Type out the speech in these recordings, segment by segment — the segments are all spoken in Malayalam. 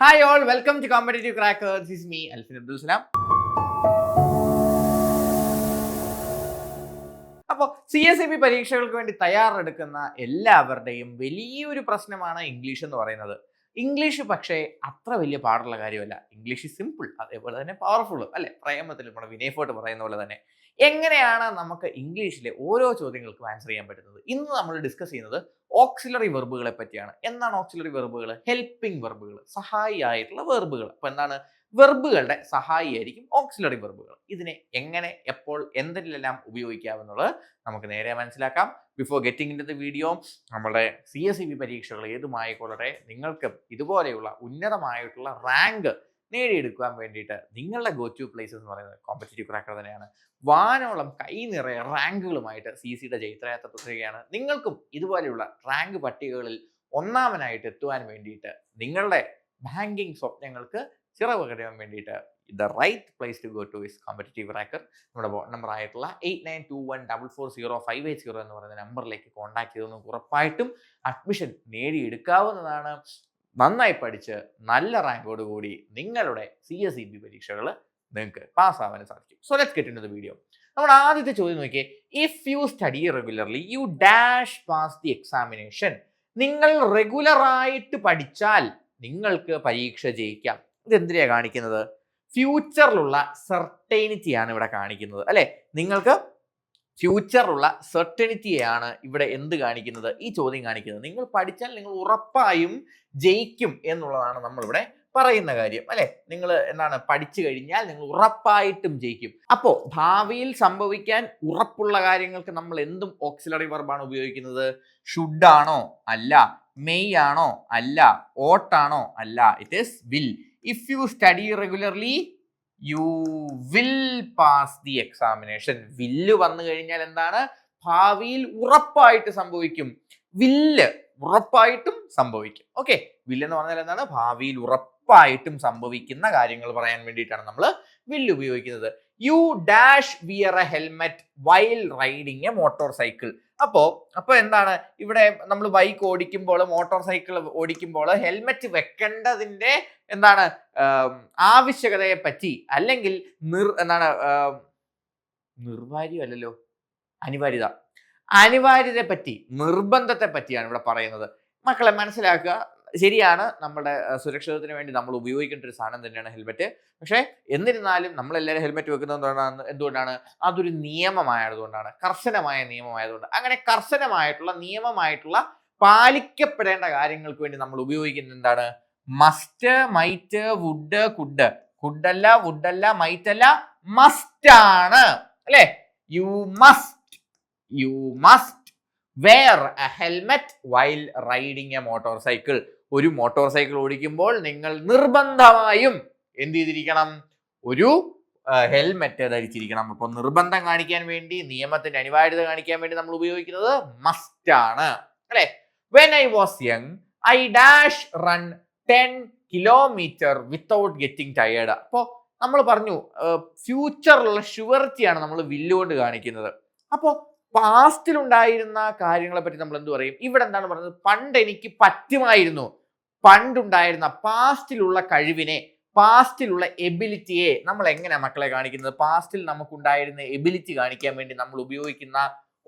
Hi all, welcome to Competitive Crackers. This is me, Alfin Abdul Salam. അപ്പോൾ CSIP പരീക്ഷകൾക്ക് വേണ്ടി തയ്യാറെടുക്കുന്ന എല്ലാവരുടെയും വലിയൊരു പ്രശ്നമാണ് ഇംഗ്ലീഷ് എന്ന് പറയുന്നത്. ഇംഗ്ലീഷ് പക്ഷേ അത്ര വലിയ പാടുള്ള കാര്യമല്ല. ഇംഗ്ലീഷ് സിമ്പിൾ, അതേപോലെ തന്നെ പവർഫുൾ അല്ലെ? പ്രേമത്തിൽ നമ്മുടെ വിനയ് പറയുന്ന പോലെ തന്നെ. എങ്ങനെയാണ് നമുക്ക് ഇംഗ്ലീഷിലെ ഓരോ ചോദ്യങ്ങൾക്കും ആൻസർ ചെയ്യാൻ പറ്റുന്നത്? ഇന്ന് നമ്മൾ ഡിസ്കസ് ചെയ്യുന്നത് ഓക്സിലറി വെർബുകളെ പറ്റിയാണ്. എന്താണ് ഓക്സിലറി വെർബുകൾ? ഹെൽപ്പിംഗ് വെർബുകൾ, സഹായിയായിട്ടുള്ള വെർബുകൾ. അപ്പൊ എന്താണ്? വെർബുകളുടെ സഹായിയായിരിക്കും ഓക്സിലറി വെർബുകൾ. ഇതിനെ എങ്ങനെ, എപ്പോൾ, എന്തിലെല്ലാം ഉപയോഗിക്കാമെന്നുള്ളത് നമുക്ക് നേരെ മനസ്സിലാക്കാം. Before getting into the video, നമ്മുടെ CSEB പരീക്ഷകൾ ഏതുമായിക്കൊള്ളട്ടെ, നിങ്ങൾക്ക് ഇതുപോലെയുള്ള ഉന്നതമായിട്ടുള്ള റാങ്ക് നേടിയെടുക്കാൻ വേണ്ടിയിട്ട് നിങ്ങളുടെ ഗോ ടു പ്ലേസസ് എന്ന് പറയുന്നത് കോമ്പറ്റീറ്റീവ് ക്രാക്കർ തന്നെയാണ്. വാനോളം കൈ നിറയെ റാങ്കുകളുമായിട്ട് CCയുടെ ജൈത്രയാത്ര തുടരുകയാണ്. നിങ്ങൾക്കും ഇതുപോലെയുള്ള റാങ്ക് പട്ടികകളിൽ ഒന്നാമനായിട്ട് എത്തുവാൻ വേണ്ടിയിട്ട്, നിങ്ങളുടെ ബാങ്കിങ് സ്വപ്നങ്ങൾക്ക് ചിറവ് കഴിയാൻ വേണ്ടിയിട്ട് the right place to go to is competitive cracker. നമ്മുടെ നമ്പർ ആയിട്ടുള്ള 8921440580 എന്ന് പറയുന്ന നമ്പറിലേക്ക് കോൺടാക്ട് ചെയ്ത് നമുക്ക് ഉറപ്പായിട്ടും അഡ്മിഷൻ നേടിയെടുക്കാവുന്നതാണ്. നന്നായി പഠിച്ച് നല്ല റാങ്കോട് കൂടി നിങ്ങളുടെ CSEB പരീക്ഷകൾ നിങ്ങൾക്ക് പാസ്സാവാൻ സാധിക്കും. So let's get into the video. നമ്മുടെ ആദ്യത്തെ ചോദ്യം നോക്കിയേ. If you study regularly you dash pass the examination. നിങ്ങൾ റെഗുലറായിട്ട് പഠിച്ചാൽ നിങ്ങൾക്ക് പരീക്ഷ ജയിക്കാം. ഇതെന്തിനാ കാണിക്കുന്നത്? ഫ്യൂച്ചറിലുള്ള സെർട്ടൈനിറ്റിയാണ് ഇവിടെ കാണിക്കുന്നത് അല്ലെ? നിങ്ങൾക്ക് ഫ്യൂച്ചറിലുള്ള സെർട്ടനിറ്റിയാണ് ഇവിടെ എന്ത് കാണിക്കുന്നത്? ഈ ചോദ്യം കാണിക്കുന്നത്. നിങ്ങൾ പഠിച്ചാൽ നിങ്ങൾ ഉറപ്പായും ജയിക്കും എന്നുള്ളതാണ് നമ്മളിവിടെ പറയുന്ന കാര്യം അല്ലെ? നിങ്ങൾ എന്താണ്, പഠിച്ചു കഴിഞ്ഞാൽ നിങ്ങൾ ഉറപ്പായിട്ടും ജയിക്കും. അപ്പോ ഭാവിയിൽ സംഭവിക്കാൻ ഉറപ്പുള്ള കാര്യങ്ങൾക്ക് നമ്മൾ എന്തും ഓക്സിലറി വെർബാണ് ഉപയോഗിക്കുന്നത്. ഷുഡ് ആണോ? അല്ല. മെയ് ആണോ? അല്ല. ഓട്ട് ആണോ? അല്ല. It is will. If you study regularly you will pass the examination. വില്ല് വന്നു കഴിഞ്ഞാൽ എന്താണ്? ഭാവിയിൽ ഉറപ്പായിട്ട് സംഭവിക്കും. വില്ല് ഉറപ്പായിട്ടും സംഭവിക്കും. ഓക്കെ, വില്ല് എന്ന് പറഞ്ഞാൽ എന്താണ്? ഭാവിയിൽ ഉറപ്പായിട്ടും സംഭവിക്കുന്ന കാര്യങ്ങൾ പറയാൻ വേണ്ടിയിട്ടാണ് നമ്മൾ വില്ല് ഉപയോഗിക്കുന്നത്. You dash wear a helmet while riding a motorcycle. അപ്പോ എന്താണ് ഇവിടെ? നമ്മൾ ബൈക്ക് ഓടിക്കുമ്പോൾ, മോട്ടോർ സൈക്കിൾ ഓടിക്കുമ്പോൾ ഹെൽമെറ്റ് വെക്കേണ്ടതിന്റെ എന്താണ് ആവശ്യകതയെ പറ്റി, അല്ലെങ്കിൽ നിർവാര്യമല്ലല്ലോ, അനിവാര്യതയെ പറ്റി, നിർബന്ധത്തെ പറ്റിയാണ് ഇവിടെ പറയുന്നത്. മക്കളെ മനസ്സിലാക്കുക. ശരിയാണ്, നമ്മുടെ സുരക്ഷിതത്തിന് വേണ്ടി നമ്മൾ ഉപയോഗിക്കേണ്ട ഒരു സാധനം തന്നെയാണ് ഹെൽമെറ്റ്. പക്ഷേ എന്നിരുന്നാലും നമ്മളെല്ലാവരും ഹെൽമെറ്റ് വെക്കുന്നത് എന്തുകൊണ്ടാണ്? അതൊരു നിയമമായതുകൊണ്ടാണ്, കർശനമായ നിയമമായതുകൊണ്ട്. അങ്ങനെ കർശനമായിട്ടുള്ള നിയമമായിട്ടുള്ള പാലിക്കപ്പെടേണ്ട കാര്യങ്ങൾക്ക് വേണ്ടി നമ്മൾ ഉപയോഗിക്കുന്നത് എന്താണ്? Must, might, would, could. കുഡല്ല, വുഡല്ല, മൈറ്റല്ല, മസ്റ്റ് ആണ് അല്ലെ? You must wear a helmet while riding a motorcycle. ഒരു മോട്ടോർ സൈക്കിൾ ഓടിക്കുമ്പോൾ നിങ്ങൾ നിർബന്ധമായും എന്ത് ചെയ്തിരിക്കണം? ഒരു ഹെൽമെറ്റ് ധരിച്ചിരിക്കണം. അപ്പോൾ നിർബന്ധം കാണിക്കാൻ വേണ്ടി, നിയമത്തിന്റെ അനിവാര്യത കാണിക്കാൻ വേണ്ടി നമ്മൾ ഉപയോഗിക്കുന്നത് മസ്റ്റ് ആണ് അല്ലെ? When I was young, I dash run 10 kilometer without getting tired. അപ്പോൾ നമ്മൾ പറഞ്ഞു ഫ്യൂച്ചറിലുള്ള ഷുവറിറ്റിയാണ് നമ്മൾ വില്ലുകൊണ്ട് കാണിക്കുന്നത്. അപ്പോൾ പാസ്റ്റിൽ ഉണ്ടായിരുന്ന കാര്യങ്ങളെ പറ്റി നമ്മൾ എന്ത് പറയും? ഇവിടെ എന്താണ് പറയുന്നത്? പണ്ട് എനിക്ക് പറ്റുമായിരുന്നു. പണ്ടുണ്ടായിരുന്ന പാസ്റ്റിലുള്ള കഴിവിനെ, പാസ്റ്റിലുള്ള എബിലിറ്റിയെ നമ്മൾ എങ്ങനെ മക്കളെ കാണിക്കുന്നത്? പാസ്റ്റിൽ നമുക്കുണ്ടായിരുന്ന എബിലിറ്റി കാണിക്കാൻ വേണ്ടി നമ്മൾ ഉപയോഗിക്കുന്ന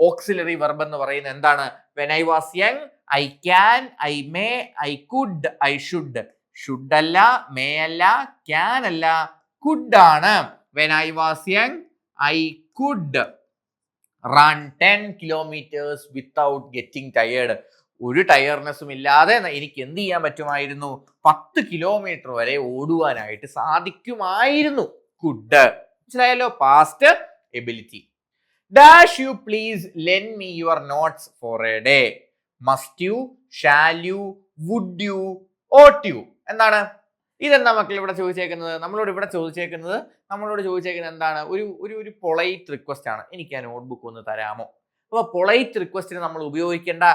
ഓക്സിലറി വെർബ് എന്ന് പറയുന്നത് എന്താണ്? When I was young, I can, I may, I could, I should. Should അല്ല, മേ അല്ല, ക്യാൻ അല്ല, കുഡ് ആണ്. When I was young, I could run 10 kilometers without getting tired. ഒരു ടയർനെസ്സും ഇല്ലാതെ എനിക്ക് എന്ത് ചെയ്യാൻ പറ്റുമായിരുന്നു? 10 കിലോമീറ്റർ വരെ ഓടുവാനായിട്ട് സാധിക്കുമായിരുന്നു. കുഡ്. മനസ്സിലായല്ലോ? Past ability. Dash you please lend me your notes for a day. Must you, shall you, would you, ought you. എന്താണ് ഇതെന്താ മക്കൾ ഇവിടെ ചോദിച്ചേക്കുന്നത്? നമ്മളോട് ചോദിച്ചേക്കുന്നത് എന്താണ്? ഒരു പൊളൈറ്റ് റിക്വസ്റ്റ് ആണ്. എനിക്ക് ആ നോട്ട്ബുക്ക് ഒന്ന് തരാമോ? അപ്പൊ പൊളൈറ്റ് റിക്വസ്റ്റിന് നമ്മൾ ഉപയോഗിക്കേണ്ട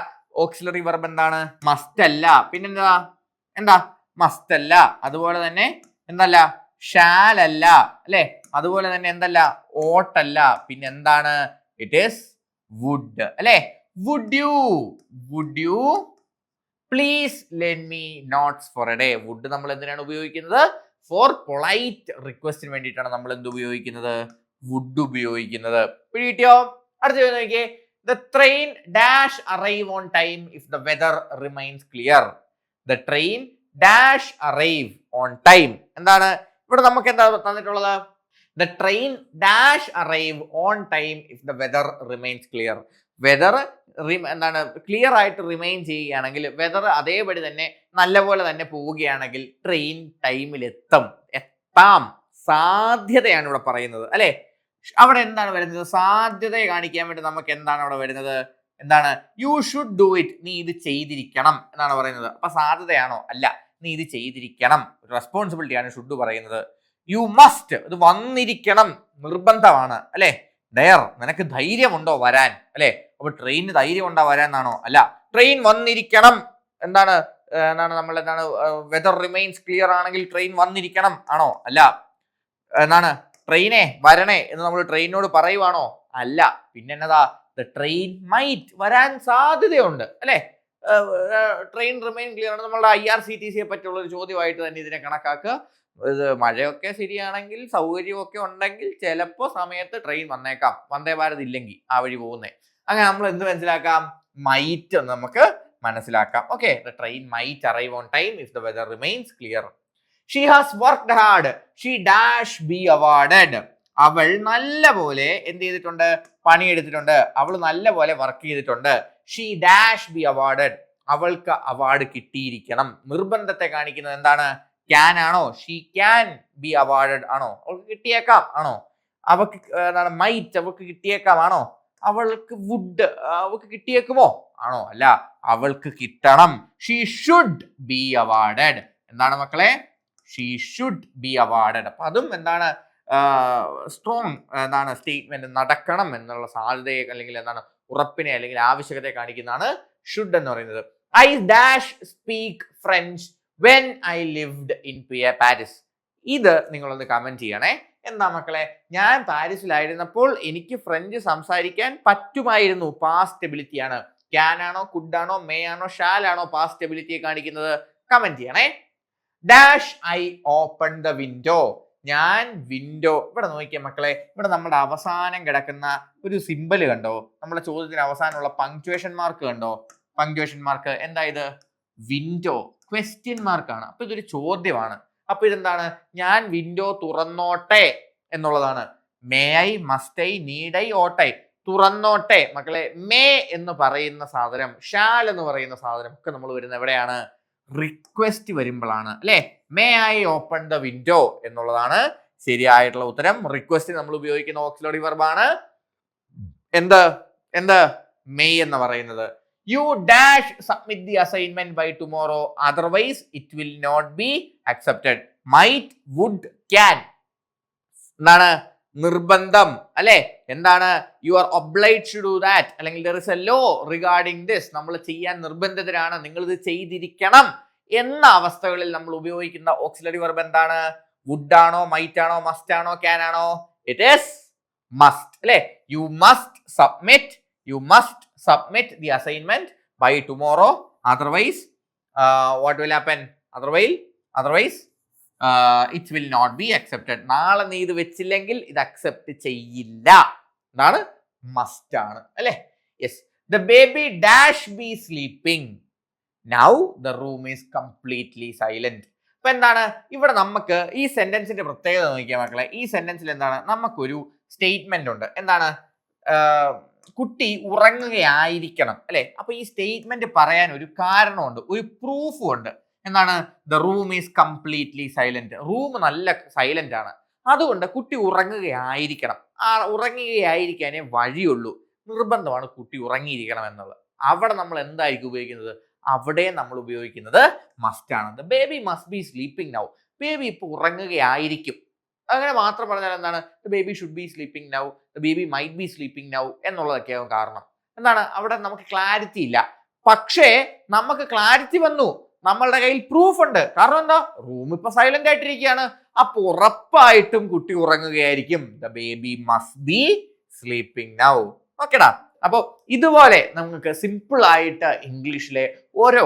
ഓക്സിലറി വെർബ് എന്താണ്? മസ്റ്റ് അല്ല. പിന്നെന്താ? മസ്റ്റ് അല്ല. അതുപോലെ തന്നെ എന്തല്ല? ഷാൽ അല്ല അല്ലെ? അതുപോലെ തന്നെ എന്തല്ല? ഓട്ടല്ല. പിന്നെ എന്താണ്? ഇറ്റ് ഈസ് വുഡ് അല്ലെ? Would you please lend me notes for a day. Would നമ്മൾ എന്തിനാണ് ഉപയോഗിക്കുന്നത്? ഫോർ പൊളൈറ്റ് റിക്വസ്റ്റിന് വേണ്ടിയിട്ടാണ് നമ്മൾ എന്ത് ഉപയോഗിക്കുന്നത്? വുഡ് ഉപയോഗിക്കുന്നത്. പിടികിട്ടിയോ? അടുത്ത നോക്കിയേ. The train dash arrive on time if the weather remains clear. The train dash arrive on time. എന്താണ് ഇവിടെ നമുക്ക് എന്താ തന്നിട്ടുള്ളത്? The train dash arrive on time if the weather remains clear. Weather എന്താണ് ക്ലിയർ ആയിട്ട് റിമെയിൻ ചെയ്യുകയാണെങ്കിൽ, വെതർ അതേപടി തന്നെ നല്ലപോലെ തന്നെ പോവുകയാണെങ്കിൽ ട്രെയിൻ ടൈമിൽ എത്താം സാധ്യതയാണ് ഇവിടെ പറയുന്നത് അല്ലെ. അവിടെ എന്താണ് വരുന്നത്? സാധ്യതയെ കാണിക്കാൻ വേണ്ടി നമുക്ക് എന്താണ് അവിടെ വരുന്നത്? എന്താണ്? You should do it. നീ ഇത് ചെയ്തിരിക്കണം എന്നാണ് പറയുന്നത്. അപ്പൊ സാധ്യതയാണോ? അല്ല, നീ ഇത് ചെയ്തിരിക്കണം. റെസ്പോൺസിബിലിറ്റിയാണ് ഷുഡ് പറയുന്നത്. യു മസ്റ്റ്, ഇത് വന്നിരിക്കണം, നിർബന്ധമാണ് അല്ലെ. ഡയർ, നിനക്ക് ധൈര്യമുണ്ടോ വരാൻ അല്ലെ. അപ്പൊ ട്രെയിനിന് ധൈര്യം ഉണ്ടോ വരാൻ എന്നാണോ? അല്ല, ട്രെയിൻ വന്നിരിക്കണം. എന്താണ് നമ്മൾ എന്താണ് വെദർ റിമെയിൻസ് ക്ലിയർ ആണെങ്കിൽ ട്രെയിൻ വന്നിരിക്കണം ആണോ? അല്ല. എന്താണ് ട്രെയിനെ വരണേ എന്ന് നമ്മൾ ട്രെയിനോട് പറയുവാണോ? അല്ല. പിന്നെ എന്നതാ? ദ ട്രെയിൻ മൈറ്റ്, വരാൻ സാധ്യതയുണ്ട് അല്ലെ. ട്രെയിൻ റിമെയിൻ ക്ലിയർ ആണ്. നമ്മളുടെ IRCTC പറ്റിയുള്ള ഒരു ചോദ്യമായിട്ട് തന്നെ ഇതിനെ കണക്കാക്കുക. ഇത് മഴയൊക്കെ ശരിയാണെങ്കിൽ, സൗകര്യമൊക്കെ ഉണ്ടെങ്കിൽ ചിലപ്പോൾ സമയത്ത് ട്രെയിൻ വന്നേക്കാം, വന്ദേ ഭാരത് ഇല്ലെങ്കിൽ ആ വഴി പോകുന്നേ. അങ്ങനെ നമ്മൾ എന്ത് മനസ്സിലാക്കാം? മൈറ്റ് എന്ന് നമുക്ക് മനസ്സിലാക്കാം. Okay, the train might arrive on time if the weather remains clear. She has worked hard, she dash B awarded. അവൾ നല്ല പോലെ എന്ത് ചെയ്തിട്ടുണ്ട്? പണിയെടുത്തിട്ടുണ്ട്. അവൾ നല്ല പോലെ വർക്ക് ചെയ്തിട്ടുണ്ട്. She dash B awarded. അവൾക്ക് അവാർഡ് കിട്ടിയിരിക്കണം. നിർബന്ധത്തെ കാണിക്കുന്നത് എന്താണ്? ക്യാൻ ആണോ? ഷീ ക്യാൻ ബി അവാർഡഡ് ആണോ? അവൾക്ക് കിട്ടിയേക്കാം ആണോ? അവൾക്ക് എന്താണ്? മൈറ്റ്, അവൾക്ക് കിട്ടിയേക്കാം ആണോ? അവൾക്ക് വുഡ്, അവൾക്ക് കിട്ടിയേക്കുമോ ആണോ? അല്ല, അവൾക്ക് കിട്ടണം. She should be awarded. എന്താണ് മക്കളെ? She should be awarded. അപ്പൊ അതും എന്താണ്? സ്ട്രോങ് എന്താണ് സ്റ്റേറ്റ്മെന്റ്, നടക്കണം എന്നുള്ള സാധ്യതയെ അല്ലെങ്കിൽ എന്താണ് ഉറപ്പിനെ അല്ലെങ്കിൽ ആവശ്യകതയെ കാണിക്കുന്നതാണ് ഷുഡ് എന്ന് പറയുന്നത്. I dash speak French when I lived in Paris. ഇത് നിങ്ങളൊന്ന് കമന്റ് ചെയ്യണേ. എന്താ മക്കളെ? ഞാൻ പാരീസിലായിരുന്നപ്പോൾ എനിക്ക് ഫ്രഞ്ച് സംസാരിക്കാൻ പറ്റുമായിരുന്നു. പാസ്റ്റ് എബിലിറ്റി ആണ്. ക്യാൻ ആണോ, കുഡ് ആണോ, മേ ആണോ, ഷാൽ ആണോ പാസ്റ്റ് എബിലിറ്റിയെ കാണിക്കുന്നത്? കമന്റ് ചെയ്യണേ. Dash I open the window. ഞാൻ വിൻഡോ. ഇവിടെ നോക്കിയ മക്കളെ, ഇവിടെ നമ്മുടെ അവസാനം കിടക്കുന്ന ഒരു സിമ്പൽ കണ്ടോ? നമ്മുടെ ചോദ്യത്തിന് അവസാനമുള്ള പങ്ക്ച്വേഷൻ മാർക്ക് കണ്ടോ? പങ്ക്ച്വേഷൻ മാർക്ക് എന്താ? ഇത് വിൻഡോ ക്വസ്റ്റ്യൻ മാർക്കാണ്. അപ്പൊ ഇതൊരു ചോദ്യമാണ്. അപ്പൊ ഇതെന്താണ്? ഞാൻ വിൻഡോ തുറന്നോട്ടെ എന്നുള്ളതാണ്. May I, must I, need I, ought I. തുറന്നോട്ടെ മക്കളെ. മേ എന്ന് പറയുന്ന സാധനം, ഷാൽ എന്ന് പറയുന്ന സാധനം ഒക്കെ നമ്മൾ വരുന്നത് എവിടെയാണ്? റിക്വസ്റ്റ് വരുമ്പോഴാണ് അല്ലെ. May I open the window എന്നുള്ളതാണ് ശരിയായിട്ടുള്ള ഉത്തരം. റിക്വസ്റ്റ് നമ്മൾ ഉപയോഗിക്കുന്ന ഓക്സിലറി വെർബാണ് എന്ത് മെയ് എന്ന് പറയുന്നത്. You dash submit the assignment by tomorrow, otherwise it will not be accepted. Might, would, can. എന്താണ്? നിർബന്ധം അല്ലെ. എന്താണ്? You are obliged to do that, അല്ലെങ്കിൽ there is a law regarding this. നമ്മൾ ചെയ്യാൻ നിർബന്ധിതരാണ്, നിങ്ങൾ ഇത് ചെയ്തിരിക്കണം എന്ന അവസ്ഥകളിൽ നമ്മൾ ഉപയോഗിക്കുന്ന ഓക്സിലറി വെർബ് എന്താണ്? വുഡ് ആണോ, മൈറ്റ് ആണോ, മസ്റ്റ് ആണോ, ക്യാൻ ആണോ? ഇറ്റ് ഈസ് മസ്റ്റ് അല്ലെ. You must submit the assignment by tomorrow, otherwise what will happen? Otherwise it will not be accepted. നാളെ നീ ഇത് വെച്ചില്ലെങ്കിൽ ഇത് അക്സെപ്റ്റ് ചെയ്യില്ല. എന്താണ്? മസ്റ്റ് ആണ് അല്ലെ. Yes. The baby dash B sleeping. Now the room is completely silent. അപ്പൊ എന്താണ് ഇവിടെ നമുക്ക് ഈ സെന്റൻസിന്റെ പ്രത്യേകത നോക്കിയാൽ മക്കളെ, ഈ സെന്റൻസിൽ എന്താണ്? നമുക്കൊരു സ്റ്റേറ്റ്മെന്റ് ഉണ്ട്. എന്താണ്? കുട്ടി ഉറങ്ങുകയായിരിക്കണം അല്ലെ. അപ്പൊ ഈ സ്റ്റേറ്റ്മെന്റ് പറയാൻ ഒരു കാരണമുണ്ട്, ഒരു പ്രൂഫും ഉണ്ട്. എന്താണ്? The room is completely silent. Room നല്ല സൈലന്റ് ആണ്, അതുകൊണ്ട് കുട്ടി ഉറങ്ങുകയായിരിക്കണം. ആ ഉറങ്ങുകയായിരിക്കാനേ വഴിയുള്ളൂ. നിർബന്ധമാണ് കുട്ടി ഉറങ്ങിയിരിക്കണം എന്നുള്ളത്. അവിടെ നമ്മൾ എന്തായിരിക്കും ഉപയോഗിക്കുന്നത്? അവിടെ നമ്മൾ ഉപയോഗിക്കുന്നത് മസ്റ്റ് ആണ്. The baby must be sleeping now. Baby ഇപ്പൊ ഉറങ്ങുകയായിരിക്കും. അങ്ങനെ മാത്രം പറഞ്ഞാൽ എന്താണ്? The baby should be sleeping now, the baby might be sleeping now എന്നുള്ളതൊക്കെയാവും കാരണം. എന്താണ്? അവിടെ നമുക്ക് ക്ലാരിറ്റി ഇല്ല. പക്ഷേ നമുക്ക് ക്ലാരിറ്റി വന്നു, നമ്മളുടെ കയ്യിൽ പ്രൂഫ് ഉണ്ട്. കാരണം എന്താ? റൂം ഇപ്പൊ സൈലന്റ് ആയിട്ടിരിക്കുകയാണ്. അപ്പൊ ഉറപ്പായിട്ടും കുട്ടി ഉറങ്ങുകയായിരിക്കും. The baby must be sleeping now. ഓക്കെടാ. അപ്പോൾ ഇതുപോലെ നമുക്ക് സിമ്പിളായിട്ട് ഇംഗ്ലീഷിലെ ഓരോ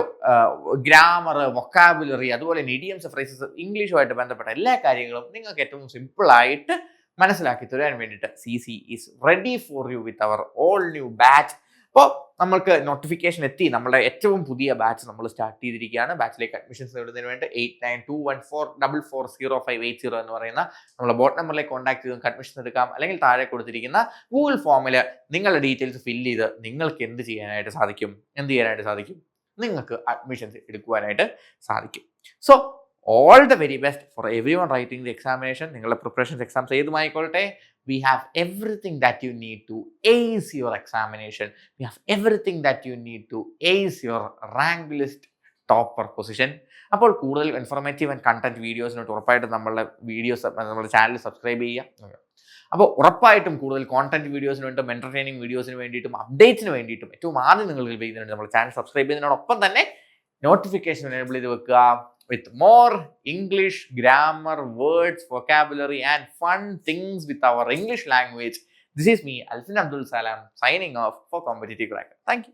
ഗ്രാമർ, വൊക്കാബുലറി, അതുപോലെ ഇഡിയംസ്, ഫ്രേസസ്, ഇംഗ്ലീഷുമായിട്ട് ബന്ധപ്പെട്ട എല്ലാ കാര്യങ്ങളും നിങ്ങൾക്ക് ഏറ്റവും സിമ്പിളായിട്ട് മനസ്സിലാക്കി തരാൻ വേണ്ടിയിട്ട് CC is ready for you with our all new batch. അപ്പോൾ നമ്മൾക്ക് നോട്ടിഫിക്കേഷൻ എത്തി, നമ്മുടെ ഏറ്റവും പുതിയ ബാച്ച് നമ്മൾ സ്റ്റാർട്ട് ചെയ്തിരിക്കുകയാണ്. ബാച്ചിലേക്ക് അഡ്മിഷൻസ് നേടുന്നതിന് വേണ്ടി 8921440580 എന്ന് പറയുന്ന നമ്മളെ ബോട്ട് നമ്പറിലേക്ക് കോൺടാക്ട് ചെയ്ത് അഡ്മിഷൻ എടുക്കാം. അല്ലെങ്കിൽ താഴെ കൊടുത്തിരിക്കുന്ന ഗൂഗിൾ ഫോമിൽ നിങ്ങളുടെ ഡീറ്റെയിൽസ് ഫില്ല് ചെയ്ത് നിങ്ങൾക്ക് എന്ത് ചെയ്യാനായിട്ട് സാധിക്കും? നിങ്ങൾക്ക് അഡ്മിഷൻസ് എടുക്കുവാനായിട്ട് സാധിക്കും. So all the very best for everyone writing the examination. നിങ്ങളുടെ പ്രിപ്പറേഷൻസ് എക്സാംസ് ഏതുമായിക്കൊള്ളട്ടെ, we have everything that you need to ace your examination. We have everything that you need to ace your rank list topper position. അപ്പോൾ കൂടുതൽ ഇൻഫോർമേറ്റീവ് ആൻഡ് കണ്ടന്റ് വീഡിയോസിനോട്ട് ഉറപ്പായിട്ടും നമ്മുടെ ചാനൽ സബ്സ്ക്രൈബ് ചെയ്യുക. അപ്പോൾ ഉറപ്പായിട്ടും കൂടുതൽ കോണ്ടന്റ് വീഡിയോസിന് വേണ്ടിയിട്ടും എന്റർടൈനിങ് വീഡിയോസിന് വേണ്ടിയിട്ടും അപ്ഡേറ്റ്സിന് വേണ്ടിയിട്ടും ഏറ്റവും ആദ്യം നിങ്ങൾ ചെയ്യുന്നുണ്ട് നമ്മുടെ ചാനൽ സബ്സ്ക്രൈബ് ചെയ്യുന്നതിനോടൊപ്പം തന്നെ നോട്ടിഫിക്കേഷൻ എനേബിൾ ചെയ്ത് വെക്കുക. With more English grammar, words, vocabulary and fun things with our English language. This is me, Alfin Abdul Salam, signing off for Competitive Cracker. Thank you.